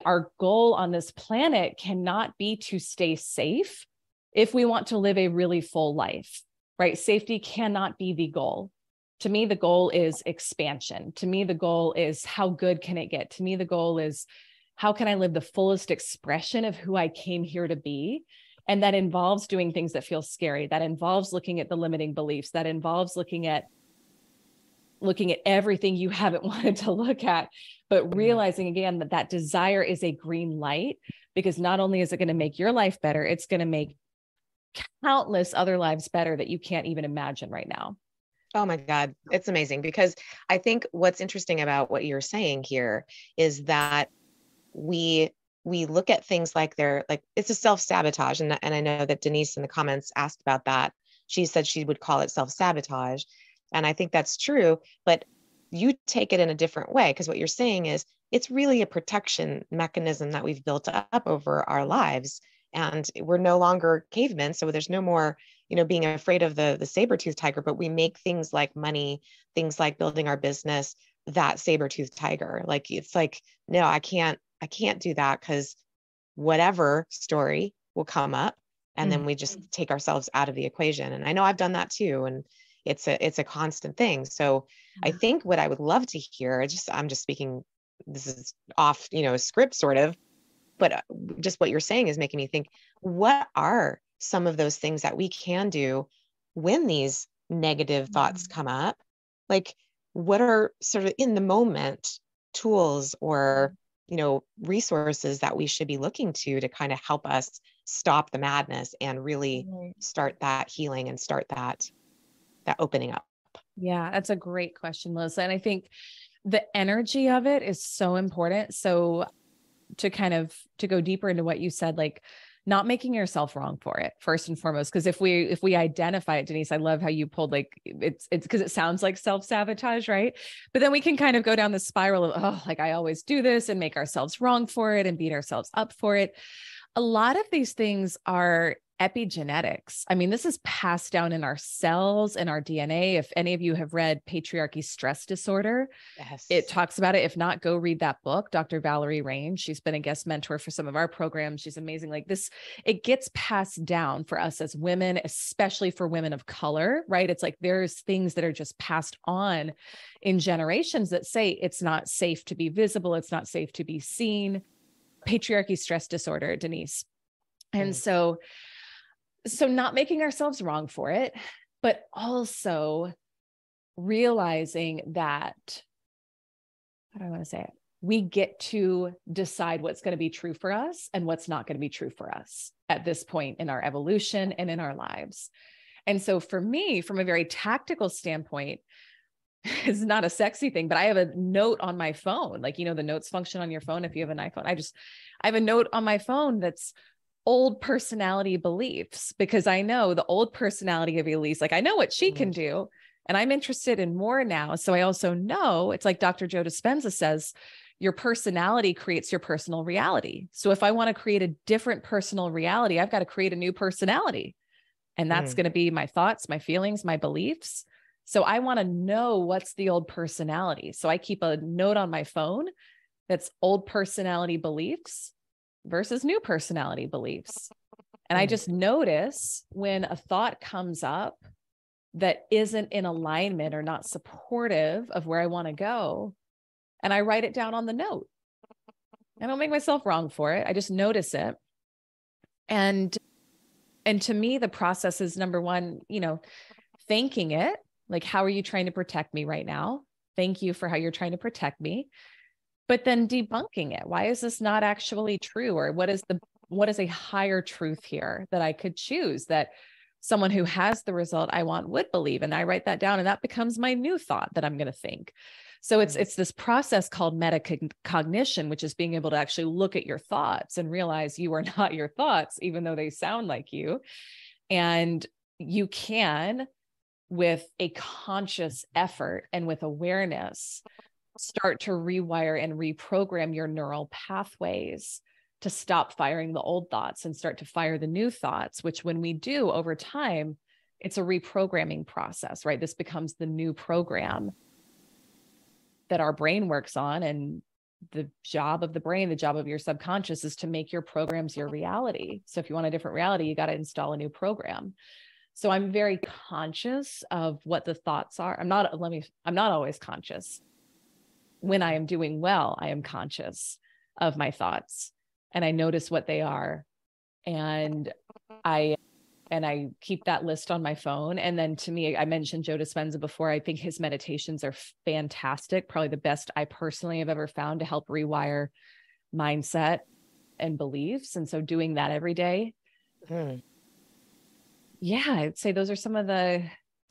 Our goal on this planet cannot be to stay safe if we want to live a really full life, right? Safety cannot be the goal. To me, the goal is expansion. To me, the goal is how good can it get? To me, the goal is how can I live the fullest expression of who I came here to be? And that involves doing things that feel scary. That involves looking at the limiting beliefs. That involves looking at everything you haven't wanted to look at, but realizing again that that desire is a green light, because not only is it going to make your life better, it's going to make countless other lives better that you can't even imagine right now. Oh my God. It's amazing, because I think what's interesting about what you're saying here is that we look at things like it's a self-sabotage. And I know that Denise in the comments asked about that. She said she would call it self-sabotage. And I think that's true, but you take it in a different way, because what you're saying is it's really a protection mechanism that we've built up over our lives. And we're no longer cavemen. So there's no more, being afraid of the saber-toothed tiger, but we make things like money, things like building our business, that saber-toothed tiger. Like, it's like, no, I can't do that, because whatever story will come up, and then we just take ourselves out of the equation. And I know I've done that too. And it's a constant thing. So I think what I would love to hear, I'm just speaking, this is off, script sort of, but just what you're saying is making me think, what are some of those things that we can do when these negative thoughts come up? Like, what are sort of in the moment tools or, resources that we should be looking to kind of help us stop the madness and really start that healing and start that opening up? Yeah, that's a great question, Melissa. And I think the energy of it is so important. So to go deeper into what you said, like not making yourself wrong for it first and foremost. Cause if we identify it, Denise, I love how you pulled, like, it's cause it sounds like self-sabotage, right? But then we can kind of go down the spiral of, like I always do this, and make ourselves wrong for it and beat ourselves up for it. A lot of these things are epigenetics. I mean, this is passed down in our cells and our DNA. If any of you have read Patriarchy Stress Disorder, yes, it talks about it. If not, go read that book. Dr. Valerie Rain, she's been a guest mentor for some of our programs. She's amazing. Like this, it gets passed down for us as women, especially for women of color, right? It's like there's things that are just passed on in generations that say it's not safe to be visible. It's not safe to be seen. Patriarchy Stress Disorder, Denise. And so not making ourselves wrong for it, but also realizing that, how do I want to say it? We get to decide what's going to be true for us and what's not going to be true for us at this point in our evolution and in our lives. And so for me, from a very tactical standpoint, it's not a sexy thing, but I have a note on my phone, like, the notes function on your phone. If you have an iPhone, I have a note on my phone that's old personality beliefs, because I know the old personality of Elyse, like I know what she can do, and I'm interested in more now. So I also know, it's like Dr. Joe Dispenza says, your personality creates your personal reality. So if I want to create a different personal reality, I've got to create a new personality. And that's going to be my thoughts, my feelings, my beliefs. So I want to know what's the old personality. So I keep a note on my phone that's old personality beliefs versus new personality beliefs. And I just notice when a thought comes up that isn't in alignment or not supportive of where I want to go, and I write it down on the note. I don't make myself wrong for it. I just notice it. And to me, the process is, number one, thanking it. Like, how are you trying to protect me right now? Thank you for how you're trying to protect me. But then debunking it. Why is this not actually true? Or what is a higher truth here that I could choose, that someone who has the result I want would believe? And I write that down, and that becomes my new thought that I'm going to think. So it's this process called metacognition, which is being able to actually look at your thoughts and realize you are not your thoughts, even though they sound like you. And you can, with a conscious effort and with awareness, start to rewire and reprogram your neural pathways to stop firing the old thoughts and start to fire the new thoughts, which when we do over time, it's a reprogramming process, right? This becomes the new program that our brain works on. And the job of the brain, the job of your subconscious is to make your programs your reality. So if you want a different reality, you got to install a new program. So I'm very conscious of what the thoughts are. I'm not always conscious. When I am doing well, I am conscious of my thoughts and I notice what they are. And I keep that list on my phone. And then to me, I mentioned Joe Dispenza before. I think his meditations are fantastic. Probably the best I personally have ever found to help rewire mindset and beliefs. And so doing that every day. Yeah, I'd say those are some of the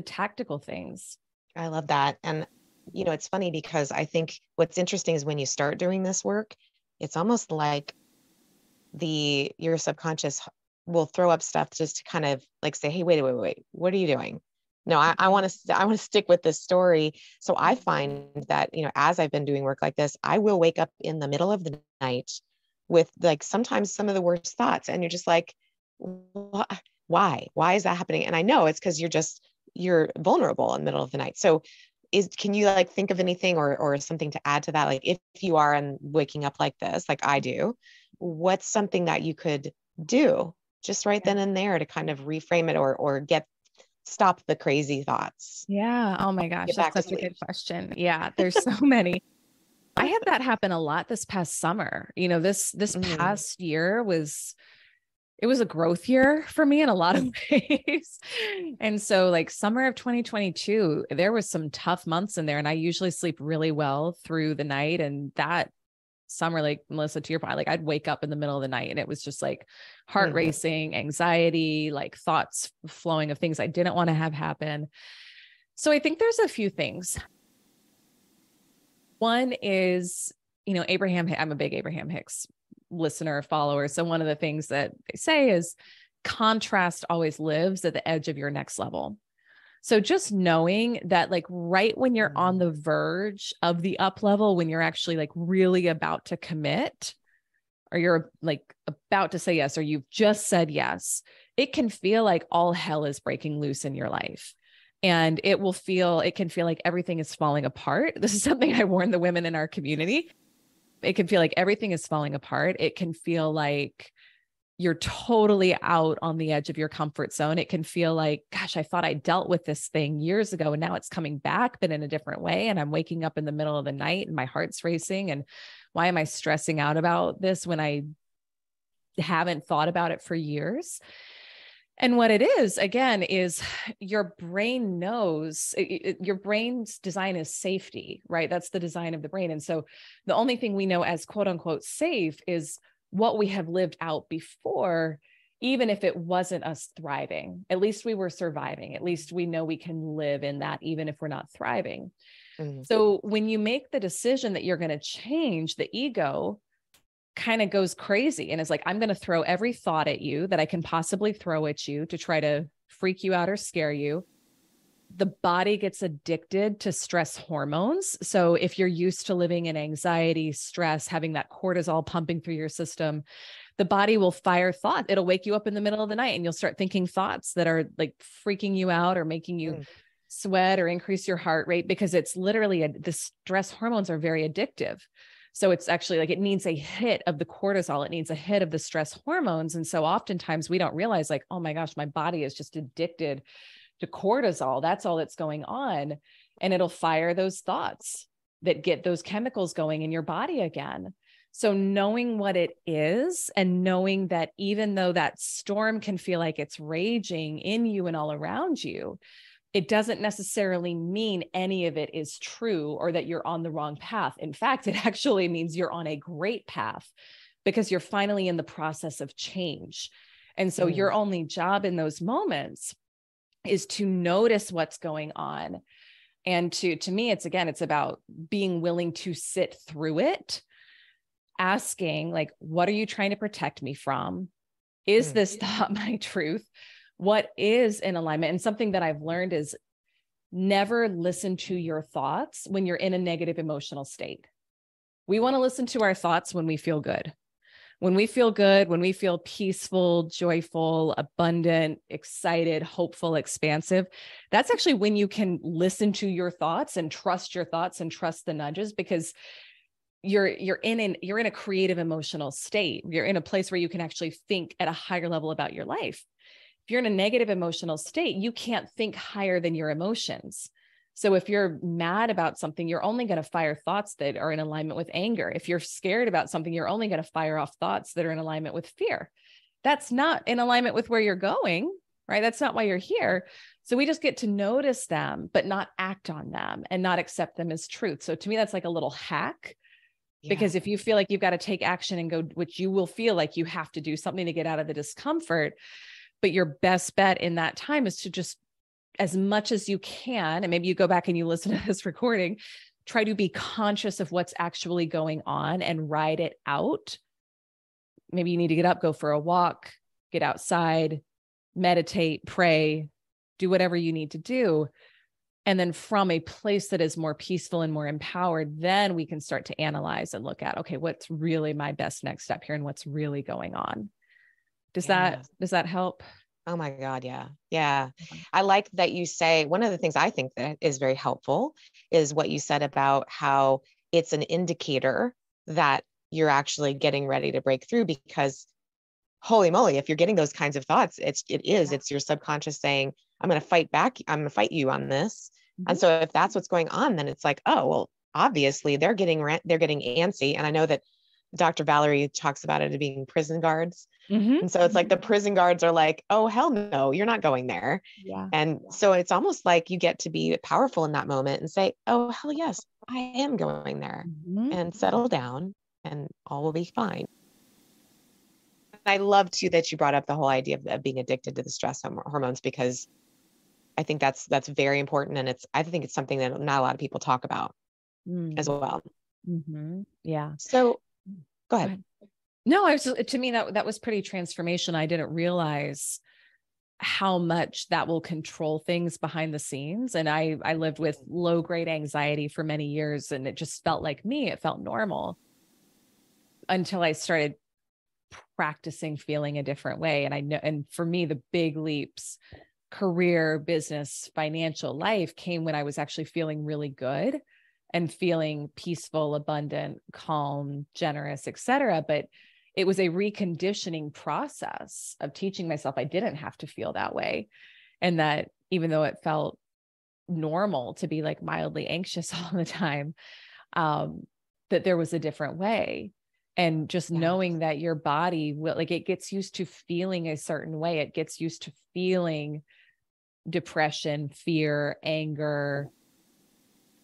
tactical things. I love that. And, it's funny because I think what's interesting is when you start doing this work, it's almost like your subconscious will throw up stuff just to kind of like say, hey, wait, what are you doing? No, I want to stick with this story. So I find that, as I've been doing work like this, I will wake up in the middle of the night with like sometimes some of the worst thoughts. And you're just like, why is that happening? And I know it's because you're vulnerable in the middle of the night. So can you like think of anything or something to add to that? Like if you are and waking up like this, like I do, what's something that you could do just right then and there to kind of reframe it or stop the crazy thoughts? Yeah. Oh my gosh. That's such a good question. Yeah. There's so many. I had that happen a lot this past summer. This past year it was a growth year for me in a lot of ways. And so like summer of 2022, there was some tough months in there and I usually sleep really well through the night. And that summer, like Melissa, to your point, like I'd wake up in the middle of the night and it was just like heart racing, anxiety, like thoughts flowing of things I didn't want to have happen. So I think there's a few things. One is, I'm a big Abraham Hicks listener, follower. So one of the things that they say is contrast always lives at the edge of your next level. So just knowing that like right when you're on the verge of the up level, when you're actually like really about to commit, or you're like about to say yes, or you've just said yes, it can feel like all hell is breaking loose in your life. And it can feel like everything is falling apart. This is something I warn the women in our community. It can feel like everything is falling apart. It can feel like you're totally out on the edge of your comfort zone. It can feel like, gosh, I thought I dealt with this thing years ago and now it's coming back, but in a different way. And I'm waking up in the middle of the night and my heart's racing. And why am I stressing out about this when I haven't thought about it for years? And what it is, again, is your brain knows your brain's design is safety, right? That's the design of the brain. And so the only thing we know as quote unquote safe is what we have lived out before, even if it wasn't us thriving. At least we were surviving. At least we know we can live in that, even if we're not thriving. So when you make the decision that you're going to change, the ego kind of goes crazy and is like, I'm going to throw every thought at you that I can possibly throw at you to try to freak you out or scare you. The body gets addicted to stress hormones. So if you're used to living in anxiety, stress, having that cortisol pumping through your system, the body will fire thought. It'll wake you up in the middle of the night and you'll start thinking thoughts that are like freaking you out or making you sweat or increase your heart rate, because it's literally the stress hormones are very addictive. So it's actually like it needs a hit of the cortisol. It needs a hit of the stress hormones. And so oftentimes we don't realize like, oh my gosh, my body is just addicted to cortisol. That's all that's going on. And it'll fire those thoughts that get those chemicals going in your body again. So knowing what it is and knowing that even though that storm can feel like it's raging in you and all around you, it doesn't necessarily mean any of it is true or that you're on the wrong path. In fact, it actually means you're on a great path because you're finally in the process of change. And so your only job in those moments is to notice what's going on. And to me, it's about being willing to sit through it, asking like, what are you trying to protect me from? Is this thought my truth? What is in alignment? And something that I've learned is never listen to your thoughts when you're in a negative emotional state. We want to listen to our thoughts when we feel good. When we feel good, when we feel peaceful, joyful, abundant, excited, hopeful, expansive, that's actually when you can listen to your thoughts and trust your thoughts and trust the nudges, because you're in a creative emotional state. You're in a place where you can actually think at a higher level about your life. If you're in a negative emotional state, you can't think higher than your emotions. So if you're mad about something, you're only going to fire thoughts that are in alignment with anger. If you're scared about something, you're only going to fire off thoughts that are in alignment with fear. That's not in alignment with where you're going, right? That's not why you're here. So we just get to notice them, but not act on them and not accept them as truth. So to me, that's like a little hack. Because if you feel like you've got to take action and go, which you will feel like you have to do something to get out of the discomfort, but your best bet in that time is to just, as much as you can, and maybe you go back and you listen to this recording, try to be conscious of what's actually going on and ride it out. Maybe you need to get up, go for a walk, get outside, meditate, pray, do whatever you need to do. And then from a place that is more peaceful and more empowered, then we can start to analyze and look at, okay, what's really my best next step here and what's really going on. Does that help? Oh my God. Yeah. Yeah. I like that you say, one of the things I think that is very helpful is what you said about how it's an indicator that you're actually getting ready to break through, because holy moly, if you're getting those kinds of thoughts, it's your subconscious saying, I'm going to fight back. I'm going to fight you on this. Mm-hmm. And so if that's what's going on, then it's like, oh, well, obviously they're getting antsy. And I know that Dr. Valerie talks about it as being prison guards. Mm-hmm. And so it's like the prison guards are like, oh, hell no, you're not going there. Yeah. And so it's almost like you get to be powerful in that moment and say, oh, hell yes, I am going there, mm-hmm. and settle down and all will be fine. I love too that you brought up the whole idea of being addicted to the stress hormones, because I think that's very important. And I think it's something that not a lot of people talk about as well. Mm-hmm. Yeah. So go ahead. No, to me, that was pretty transformational. I didn't realize how much that will control things behind the scenes. And I lived with low grade anxiety for many years, and it just felt like me. It felt normal until I started practicing feeling a different way. And I know, and for me, the big leaps, career, business, financial life, came when I was actually feeling really good and feeling peaceful, abundant, calm, generous, etc. But it was a reconditioning process of teaching myself I didn't have to feel that way. And that even though it felt normal to be like mildly anxious all the time, that there was a different way. And just knowing that your body will, like, it gets used to feeling a certain way. It gets used to feeling depression, fear, anger,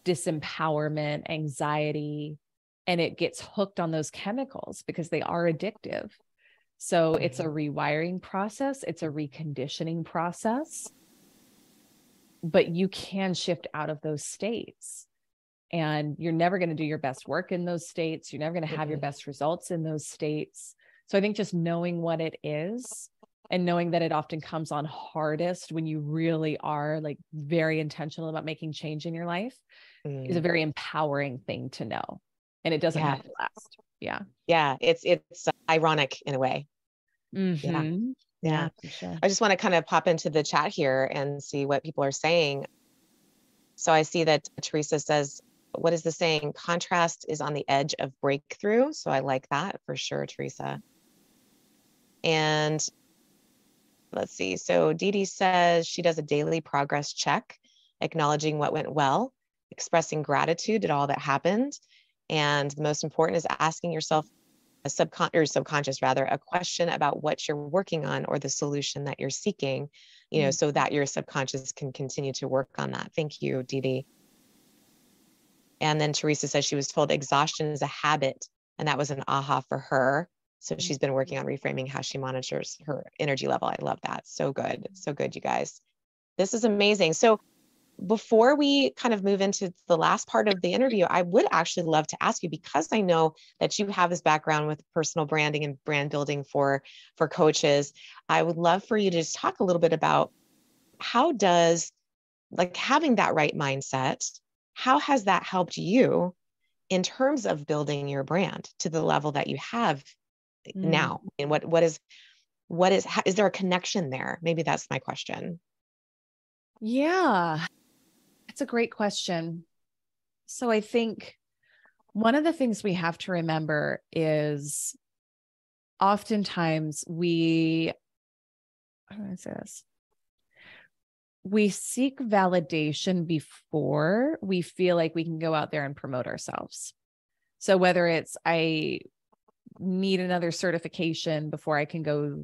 disempowerment, anxiety, and it gets hooked on those chemicals because they are addictive. So it's a rewiring process. It's a reconditioning process, but you can shift out of those states. And you're never going to do your best work in those states. You're never going to have your best results in those states. So I think just knowing what it is and knowing that it often comes on hardest when you really are like very intentional about making change in your life is a very empowering thing to know. And it doesn't have to last. Yeah. Yeah. It's ironic in a way. Mm-hmm. Yeah. For sure. I just want to kind of pop into the chat here and see what people are saying. So I see that Teresa says, what is the saying? Contrast is on the edge of breakthrough. So I like that for sure, Teresa. And let's see. So Dee Dee says she does a daily progress check, acknowledging what went well, expressing gratitude at all that happened. And the most important is asking yourself a subconscious rather, a question about what you're working on or the solution that you're seeking, so that your subconscious can continue to work on that. Thank you, Dee Dee. And then Teresa says she was told exhaustion is a habit, and that was an aha for her. So she's been working on reframing how she monitors her energy level. I love that. So good. So good, you guys. This is amazing. So before we kind of move into the last part of the interview, I would actually love to ask you, because I know that you have this background with personal branding and brand building for coaches. I would love for you to just talk a little bit about how does, like, having that right mindset, how has that helped you in terms of building your brand to the level that you have now? And is there a connection there? Maybe that's my question. Yeah, that's a great question. So I think One of the things we have to remember is oftentimes how do I say this? We seek validation before we feel like we can go out there and promote ourselves. So whether it's, I need another certification before I can go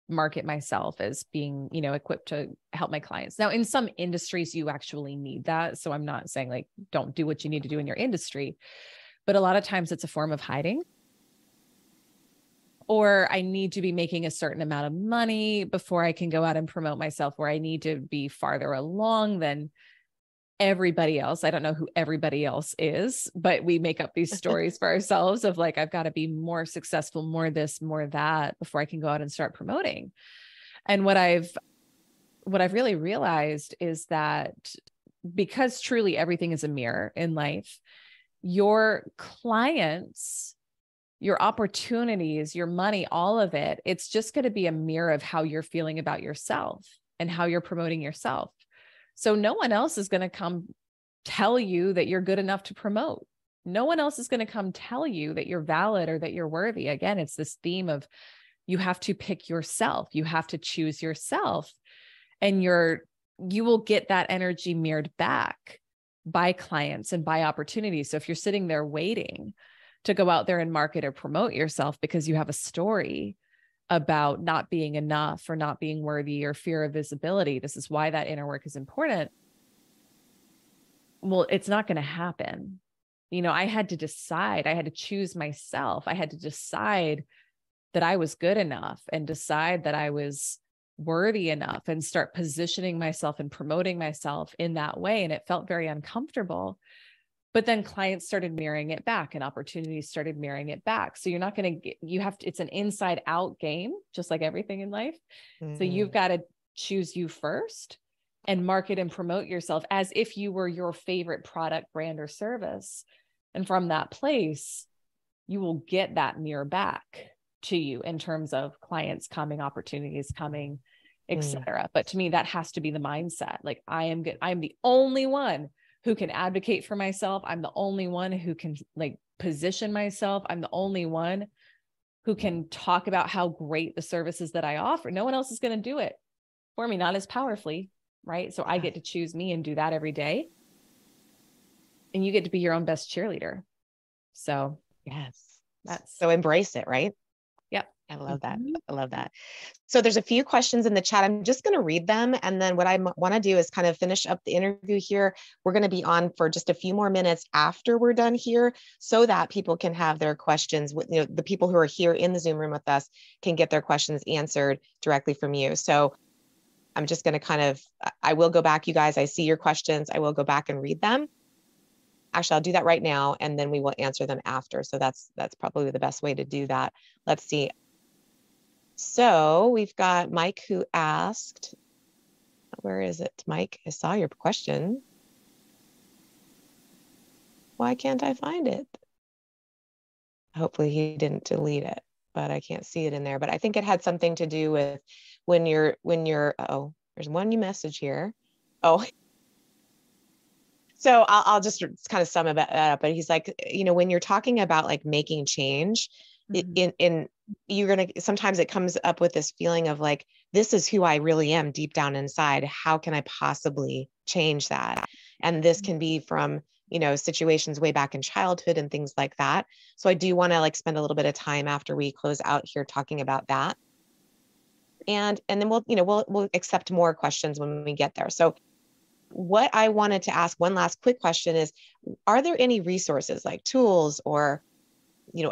market myself as being, equipped to help my clients. Now, in some industries, you actually need that. So I'm not saying like, don't do what you need to do in your industry, but a lot of times it's a form of hiding. Or I need to be making a certain amount of money before I can go out and promote myself, where I need to be farther along than everybody else. I don't know who everybody else is, but we make up these stories for ourselves of like, I've got to be more successful, more this, more that before I can go out and start promoting. And what I've really realized is that because truly everything is a mirror in life, your clients, your opportunities, your money, all of it, it's just going to be a mirror of how you're feeling about yourself and how you're promoting yourself. So no one else is going to come tell you that you're good enough to promote. No one else is going to come tell you that you're valid or that you're worthy. Again, it's this theme of you have to pick yourself. You have to choose yourself, and you will get that energy mirrored back by clients and by opportunities. So if you're sitting there waiting to go out there and market or promote yourself because you have a story about not being enough or not being worthy or fear of visibility, this is why that inner work is important. Well, it's not going to happen. I had to decide, I had to choose myself. I had to decide that I was good enough and decide that I was worthy enough and start positioning myself and promoting myself in that way. And it felt very uncomfortable. But then clients started mirroring it back and opportunities started mirroring it back. So you're not going to get, it's an inside out game, just like everything in life. Mm-hmm. So you've got to choose you first and market and promote yourself as if you were your favorite product, brand, or service. And from that place, you will get that mirror back to you in terms of clients coming, opportunities coming, etc. But to me, that has to be the mindset. Like, I am good. I'm the only one who can advocate for myself. I'm the only one who can position myself. I'm the only one who can talk about how great the services that I offer. No one else is going to do it for me, not as powerfully, right? So I get to choose me and do that every day. And you get to be your own best cheerleader. So yes, so embrace it, right? Yep. I love that. I love that. So there's a few questions in the chat. I'm just going to read them. And then what I want to do is kind of finish up the interview here. We're going to be on for just a few more minutes after we're done here so that people can have their questions with, the people who are here in the Zoom room with us can get their questions answered directly from you. So I'm just going to I will go back, you guys. I see your questions. I will go back and read them. Actually, I'll do that right now, and then we will answer them after. So that's probably the best way to do that. Let's see. So we've got Mike who asked, where is it, Mike? I saw your question. Why can't I find it? Hopefully he didn't delete it, but I can't see it in there. But I think it had something to do with when you're, oh, there's one new message here. Oh, so I'll just kind of sum that up. But he's like, when you're talking about like making change, in you're going to, sometimes it comes up with this feeling of like, this is who I really am deep down inside. How can I possibly change that? And this can be from, situations way back in childhood and things like that. So I do want to spend a little bit of time after we close out here talking about that. And then we'll accept more questions when we get there. So what I wanted to ask, one last quick question is, are there any resources like tools or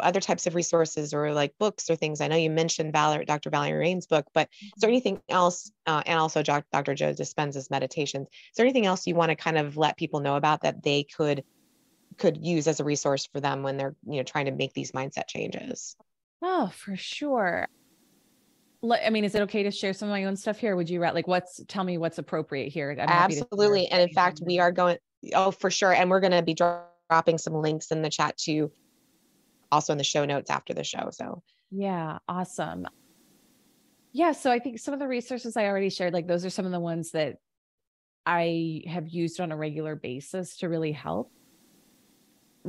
other types of resources or like books or things? I know you mentioned Dr. Valerie Rain's book, but is there anything else, and also Dr. Joe Dispenza's meditations, is there anything else you want to kind of let people know about that they could use as a resource for them when they're, trying to make these mindset changes? Oh, for sure. I mean, is it okay to share some of my own stuff here? Would you tell me what's appropriate here? I'm Absolutely. And in fact, we are going, for sure. And we're going to be dropping some links in the chat too, also in the show notes after the show. So yeah, awesome. Yeah. So I think some of the resources I already shared, those are some of the ones that I have used on a regular basis to really help.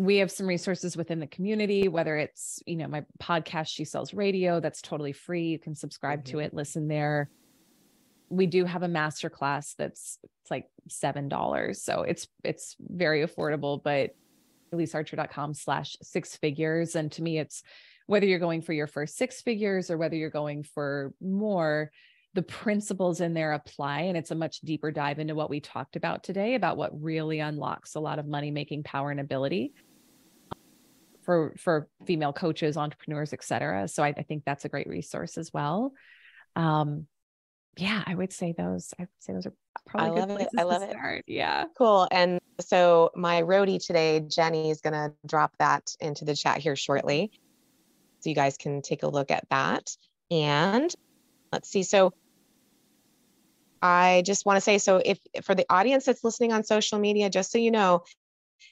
we have some resources within the community, whether it's, my podcast, She Sells Radio, that's totally free. You can subscribe to it, listen there. We do have a masterclass it's like $7. So it's very affordable, but ElyseArcher.com/6figures. And to me, it's whether you're going for your first 6 figures or whether you're going for more, the principles in there apply. And it's a much deeper dive into what we talked about today, about what really unlocks a lot of money-making power and ability for female coaches, entrepreneurs, et cetera. So I think that's a great resource as well. Yeah, I would say those are probably good places to start. Yeah. Cool. And so my roadie today, Jenny, is going to drop that into the chat here shortly. So you guys can take a look at that. And let's see. So I just want to say, so if for the audience that's listening on social media, just so you know,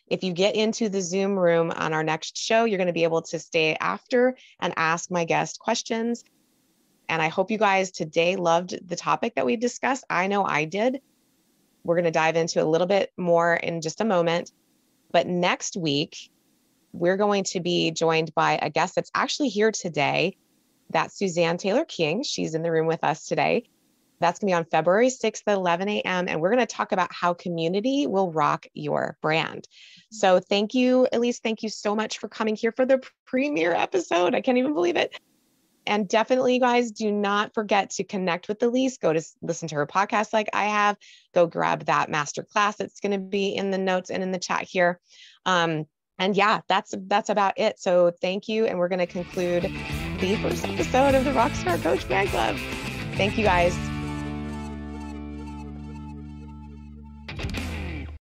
if you get into the Zoom room on our next show, you're going to be able to stay after and ask my guest questions. And I hope you guys today loved the topic that we discussed. I know I did. We're going to dive into a little bit more in just a moment. But next week, we're going to be joined by a guest that's actually here today. That's Suzanne Taylor King. She's in the room with us today. That's going to be on February 6th at 11 a.m. And we're going to talk about how community will rock your brand. So thank you, Elyse. Thank you so much for coming here for the premiere episode. I can't even believe it. And definitely, you guys, do not forget to connect with Elyse. Go to listen to her podcast like I have. Go grab that masterclass. It's going to be in the notes and in the chat here. And yeah, that's about it. So thank you. And we're going to conclude the first episode of the ROCKSTAR Coach Brand Club. Thank you, guys.